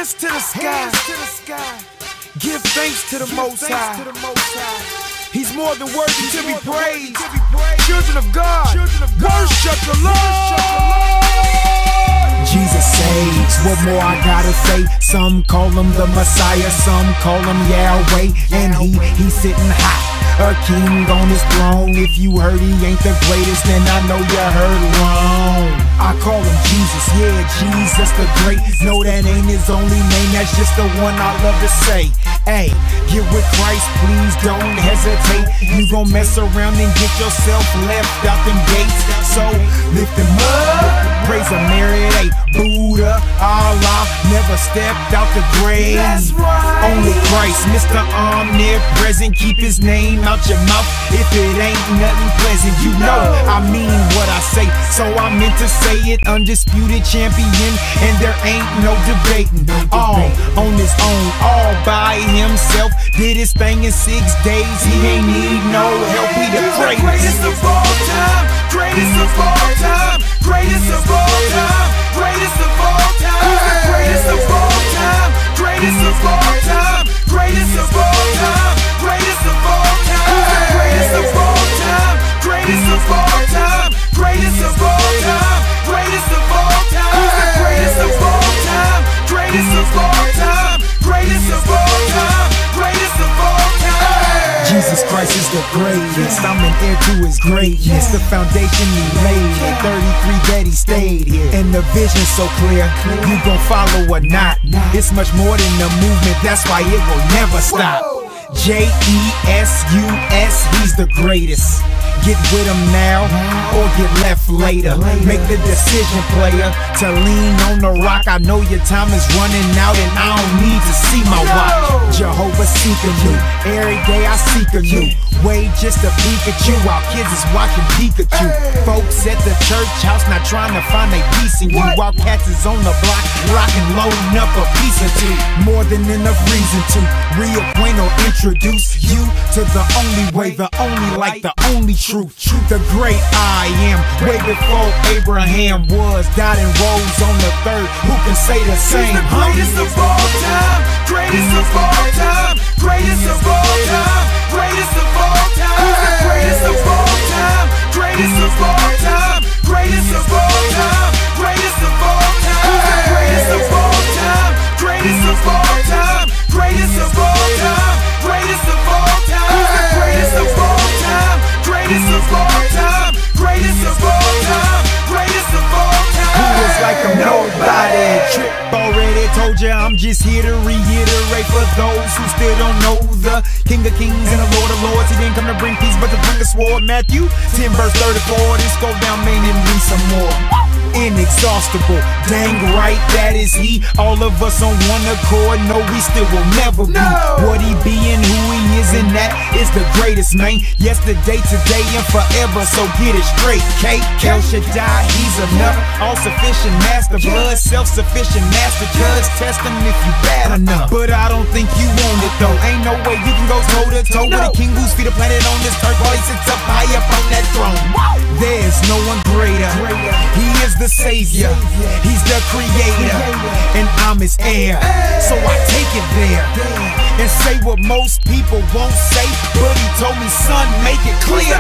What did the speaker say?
Hands to the sky. Give thanks to the Most High. He's more than worthy to be praised. Children of God, worship the Lord. Jesus saves, what more I gotta say? Some call him the Messiah, some call him Yahweh, and he's sitting high, a king on his throne. If you heard he ain't the greatest, then I know you heard wrong. I call him Jesus, yeah, Jesus the great. No, that ain't his only name, that's just the one I love to say. Hey, get with Christ, please don't hesitate. You gon' mess around and get yourself left out them gates. So lift him up, praise him, Mary, Buddha, Allah, never stepped out the grave. That's right. Only Christ, Mr. Omnipresent, keep his name out your mouth. If it ain't nothing pleasant, you know I mean what I say. So I meant to say it, undisputed champion, and there ain't no debating. All on his own, all by himself, did his thing in 6 days. He ain't need no help. He the greatest of all time, greatest of all time, greatest of all time, greatest of all time. He's the greatest of all time, greatest of all time, greatest of all time, greatest of all time. He's the greatest of all time, greatest of all time, greatest of all time, greatest of all time. He's the greatest of all time, greatest of all time, greatest of all time, greatest of all time. Jesus Christ is the greatest. I'm an heir to his greatness. The foundation he laid at 33 that he stayed here, and the vision so clear. You gon' follow or not? It's much more than a movement. That's why it will never stop. Jesus, he's the greatest. Get with him now or get left later. Make the decision, player, to lean on the rock. I know your time is running out and I don't need to see my watch. Jehovah seeking you, every day I seek a new way just to peek at you while kids is watching Pikachu. Folks at the church house not trying to find a peace in you, while cats is on the block rocking, loading up a piece or two. More than enough reason to reacquaint or introduce you to the only way, the only light, the only truth. The great I am, way before Abraham was, died and rose on the third. Who can say the same? He's the greatest of all time, greatest of all time, greatest of all time, greatest of all time. He's the greatest of all time, greatest of all time, greatest of all time, greatest of all time. He's the greatest of all time, greatest of all time, greatest of all time, greatest of all time. He's the greatest of all time, greatest of all time, greatest of all time, greatest of all time. Who was like a nobody? Trip already told you I'm just here to reiterate for those who still don't know the King of Kings and the Lord of Lords. He didn't come to bring peace but to bring a sword. Matthew 10 verse 34. This go down main and read some more. Inexhaustible, dang right that is he. All of us on one accord, no we still will never be what he be and who he is, and that is the greatest, man. Yesterday, today, and forever, so get it straight. El Shaddai, he's enough, all sufficient master, blood, self-sufficient master, judge, test him if you bad enough. But I don't think you want it though. Ain't no way you can go toe to toe with a king whose feet are planted on this turf while he sits up high up on that throne. There's no one greater. He is the Savior, he's the creator, and I'm his heir. So I take it there and say what most people won't say, but he told me, son, make it clear.